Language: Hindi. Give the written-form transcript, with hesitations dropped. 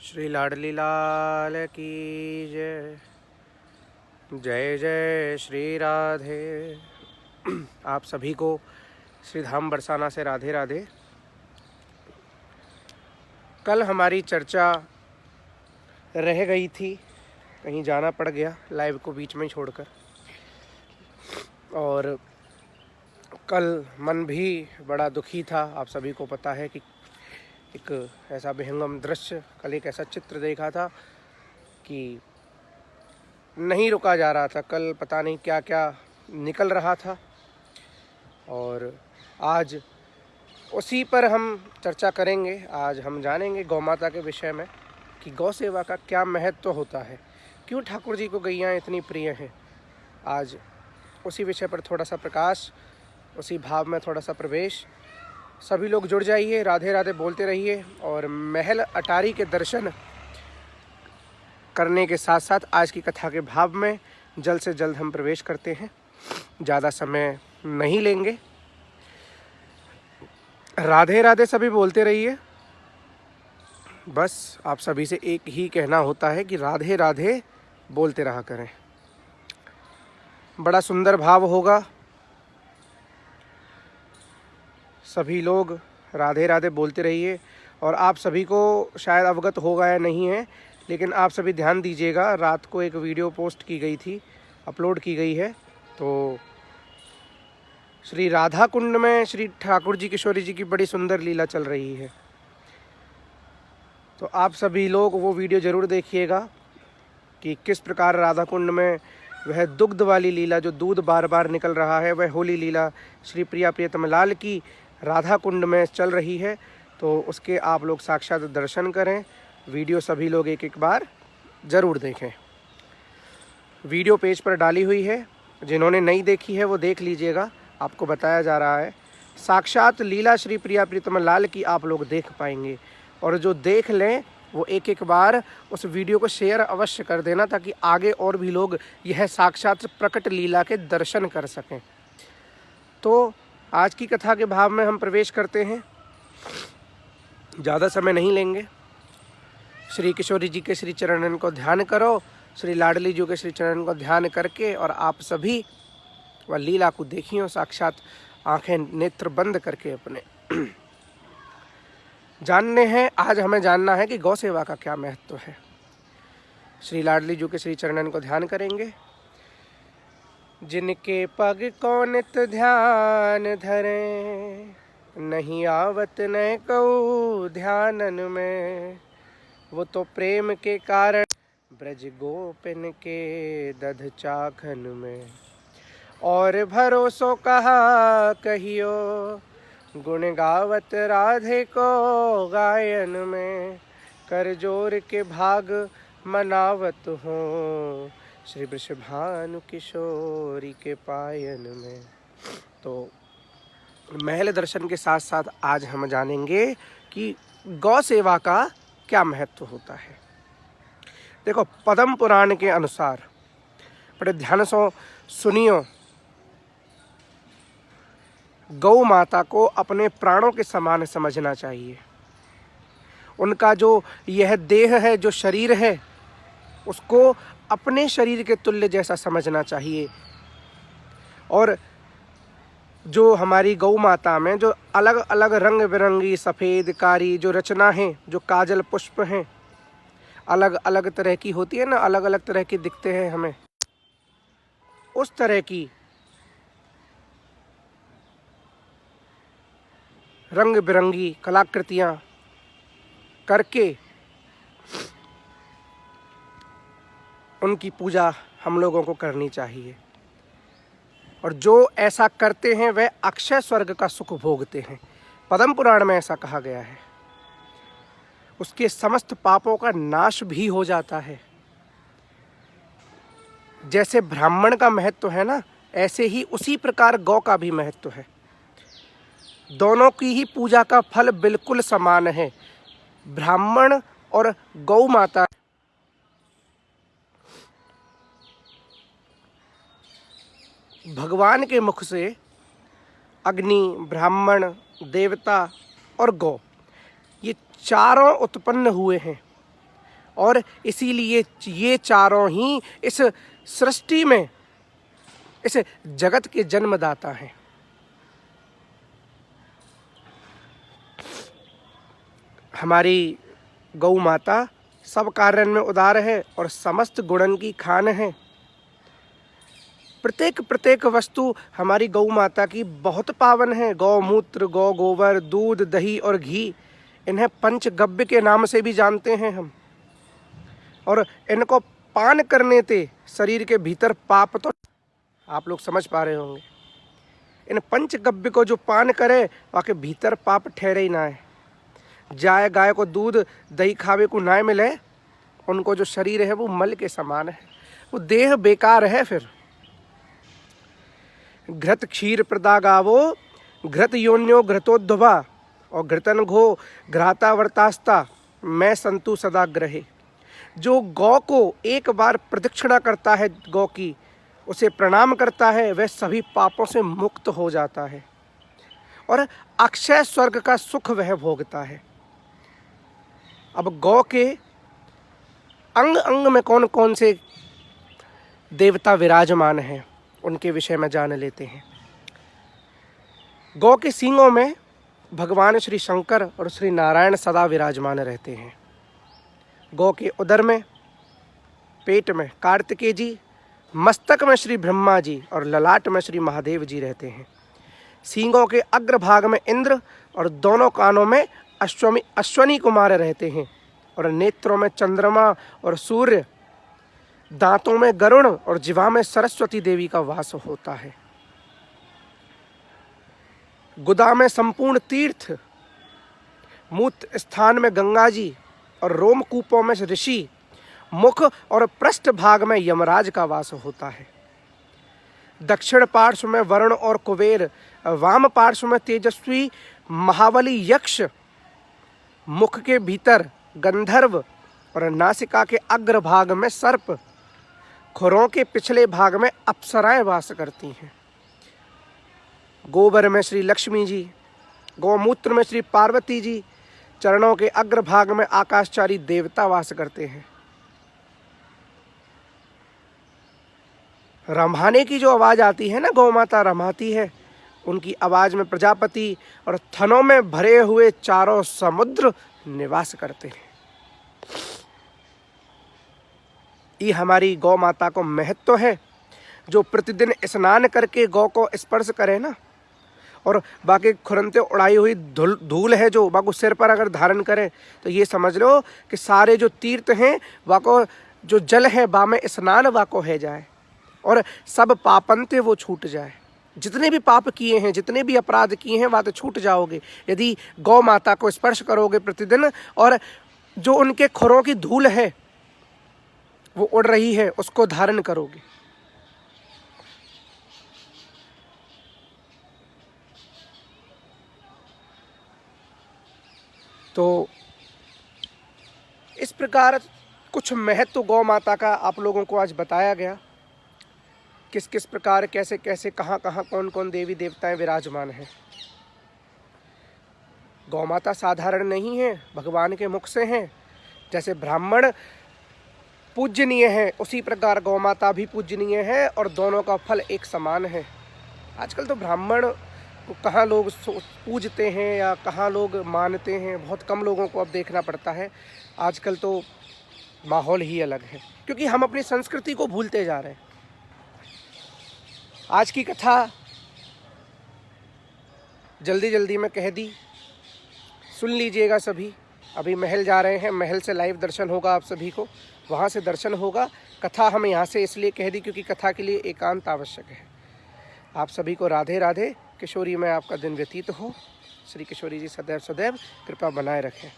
श्री लाडली लाल की जय। जय जय श्री राधे। आप सभी को श्री धाम बरसाना से राधे राधे। कल हमारी चर्चा रह गई थी, कहीं जाना पड़ गया लाइव को बीच में छोड़कर, और कल मन भी बड़ा दुखी था। आप सभी को पता है कि एक ऐसा विहंगम दृश्य, कल एक ऐसा चित्र देखा था कि नहीं रुका जा रहा था। कल पता नहीं क्या क्या निकल रहा था, और आज उसी पर हम चर्चा करेंगे। आज हम जानेंगे गौ माता के विषय में कि गौ सेवा का क्या महत्व होता है, क्यों ठाकुर जी को गैयाँ इतनी प्रिय हैं। आज उसी विषय पर थोड़ा सा प्रकाश, उसी भाव में थोड़ा सा प्रवेश। सभी लोग जुड़ जाइए, राधे राधे बोलते रहिए, और महल अटारी के दर्शन करने के साथ साथ आज की कथा के भाव में जल्द से जल्द हम प्रवेश करते हैं। ज़्यादा समय नहीं लेंगे। राधे राधे सभी बोलते रहिए। बस आप सभी से एक ही कहना होता है कि राधे राधे बोलते रहा करें। बड़ा सुंदर भाव होगा। सभी लोग राधे राधे बोलते रहिए। और आप सभी को शायद अवगत होगा या नहीं है, लेकिन आप सभी ध्यान दीजिएगा। रात को एक वीडियो पोस्ट की गई थी, अपलोड की गई है। तो श्री राधा कुंड में श्री ठाकुर जी किशोरी जी की बड़ी सुंदर लीला चल रही है। तो आप सभी लोग वो वीडियो ज़रूर देखिएगा कि किस प्रकार राधा कुंड में वह दुग्ध वाली लीला, जो दूध बार बार निकल रहा है, वह होली लीला श्री प्रिया प्रियतम लाल की राधा कुंड में चल रही है। तो उसके आप लोग साक्षात दर्शन करें। वीडियो सभी लोग एक एक बार ज़रूर देखें। वीडियो पेज पर डाली हुई है, जिन्होंने नहीं देखी है वो देख लीजिएगा। आपको बताया जा रहा है, साक्षात लीला श्री प्रिया प्रीतम लाल की आप लोग देख पाएंगे। और जो देख लें वो एक एक बार उस वीडियो को शेयर अवश्य कर देना, ताकि आगे और भी लोग यह साक्षात प्रकट लीला के दर्शन कर सकें। तो आज की कथा के भाव में हम प्रवेश करते हैं। ज़्यादा समय नहीं लेंगे। श्री किशोरी जी के श्री चरणन को ध्यान करो, श्री लाडली जी के श्री चरणन को ध्यान करके, और आप सभी वह लीला को देखिए साक्षात आंखें नेत्र बंद करके अपने। जानने हैं, आज हमें जानना है कि गौ सेवा का क्या महत्व है। श्री लाडली जी के श्री चरणन को ध्यान करेंगे। जिनके पग को नित ध्यान धरे, नहीं आवत न कहूँ ध्यानन में, वो तो प्रेम के कारण ब्रज गोपिन के दध चाखन में। और भरोसो कहा कहियो, गुण गावत राधे को गायन में, कर जोर के भाग मनावत हो, श्री वृषभानु किशोरी के पायन में। तो महल दर्शन के साथ साथ आज हम जानेंगे कि गौ सेवा का क्या महत्व होता है। देखो, पद्म पुराण के अनुसार, बड़े ध्यान से सुनियो, गौ माता को अपने प्राणों के समान समझना चाहिए। उनका जो यह देह है, जो शरीर है, उसको अपने शरीर के तुल्य जैसा समझना चाहिए। और जो हमारी गौ माता में जो अलग अलग रंग बिरंगी सफ़ेद कारी जो रचना है, जो काजल पुष्प हैं, अलग अलग तरह की होती है ना, अलग अलग तरह की दिखते हैं हमें, उस तरह की रंग बिरंगी कलाकृतियाँ करके उनकी पूजा हम लोगों को करनी चाहिए। और जो ऐसा करते हैं वह अक्षय स्वर्ग का सुख भोगते हैं। पद्म पुराण में ऐसा कहा गया है। उसके समस्त पापों का नाश भी हो जाता है। जैसे ब्राह्मण का महत्व है ना, ऐसे ही उसी प्रकार गौ का भी महत्व है। दोनों की ही पूजा का फल बिल्कुल समान है। ब्राह्मण और गौ माता भगवान के मुख से अग्नि, ब्राह्मण, देवता और गौ, ये चारों उत्पन्न हुए हैं। और इसीलिए ये चारों ही इस सृष्टि में, इस जगत के जन्मदाता हैं। हमारी गौ माता सब कार्य में उदार है और समस्त गुणन की खान है। प्रत्येक वस्तु हमारी गौ माता की बहुत पावन है। गौमूत्र, गौ गोबर, दूध, दही और घी, इन्हें पंचगव्य के नाम से भी जानते हैं हम। और इनको पान करने से शरीर के भीतर पाप, तो आप लोग समझ पा रहे होंगे, इन पंचगव्य को जो पान करे वहाँ के भीतर पाप ठहरे ही ना है। जाए गाय को दूध दही खावे को ना मिले, उनको जो शरीर है वो मल के समान है, वो देह बेकार है। फिर घृत क्षीर प्रदा गावो घृत योन्यो घृतोद्भवा और घृतन घो घ्राता वर्तास्ता मैं संतु सदा ग्रहे। जो गौ को एक बार प्रदक्षिणा करता है, गौ की उसे प्रणाम करता है, वह सभी पापों से मुक्त हो जाता है और अक्षय स्वर्ग का सुख वह भोगता है। अब गौ के अंग अंग में कौन कौन से देवता विराजमान हैं, उनके विषय में जान लेते हैं। गौ के सींगों में भगवान श्री शंकर और श्री नारायण सदा विराजमान रहते हैं। गौ के उदर में, पेट में कार्तिकेय जी, मस्तक में श्री ब्रह्मा जी और ललाट में श्री महादेव जी रहते हैं। सींगों के अग्रभाग में इंद्र और दोनों कानों में अश्वनी कुमार रहते हैं और नेत्रों में चंद्रमा और सूर्य, दांतों में गरुण और जिह्वा में सरस्वती देवी का वास होता है। गुदा में संपूर्ण तीर्थ, मूत्र स्थान में गंगा जी और रोमकूपों में ऋषि, मुख और पृष्ठ भाग में यमराज का वास होता है। दक्षिण पार्श्व में वरुण और कुबेर, वाम पार्श्व में तेजस्वी महाबली यक्ष, मुख के भीतर गंधर्व और नासिका के अग्रभाग में सर्प, खुरों के पिछले भाग में अप्सराएं वास करती हैं। गोबर में श्री लक्ष्मी जी, गौमूत्र में श्री पार्वती जी, चरणों के अग्रभाग में आकाशचारी देवता वास करते हैं। रम्हाने की जो आवाज आती है ना, गौ माता रमाती है, उनकी आवाज में प्रजापति और थनों में भरे हुए चारों समुद्र निवास करते हैं। ये हमारी गौ माता को महत्व है। जो प्रतिदिन स्नान करके गौ को स्पर्श करे ना, और बाकी खुरनते उड़ाई हुई धूल है जो बाको सिर पर अगर धारण करें, तो ये समझ लो कि सारे जो तीर्थ हैं वाको जो जल है बा में स्नान वाको है जाए और सब पापंते वो छूट जाए। जितने भी पाप किए हैं, जितने भी अपराध किए हैं, वह तो छूट जाओगे यदि गौ माता को स्पर्श करोगे प्रतिदिन, और जो उनके खुरों की धूल है वो उड़ रही है उसको धारण करोगे। तो इस प्रकार कुछ महत्व गौ माता का आप लोगों को आज बताया गया। किस किस प्रकार, कैसे कैसे, कहाँ कहाँ, कौन कौन देवी देवताएं विराजमान हैं। गौ माता साधारण नहीं है, भगवान के मुख से हैं। जैसे ब्राह्मण पूजनीय है, उसी प्रकार गौ माता भी पूजनीय है और दोनों का फल एक समान है। आजकल तो ब्राह्मण को कहाँ लोग पूजते हैं या कहाँ लोग मानते हैं, बहुत कम लोगों को अब देखना पड़ता है। आजकल तो माहौल ही अलग है, क्योंकि हम अपनी संस्कृति को भूलते जा रहे हैं। आज की कथा जल्दी जल्दी में कह दी, सुन लीजिएगा सभी। अभी महल जा रहे हैं, महल से लाइव दर्शन होगा आप सभी को, वहाँ से दर्शन होगा। कथा हम यहाँ से इसलिए कह दी क्योंकि कथा के लिए एकांत आवश्यक है। आप सभी को राधे राधे। किशोरी में आपका दिन व्यतीत हो। श्री किशोरी जी सदैव सदैव कृपा बनाए रखें।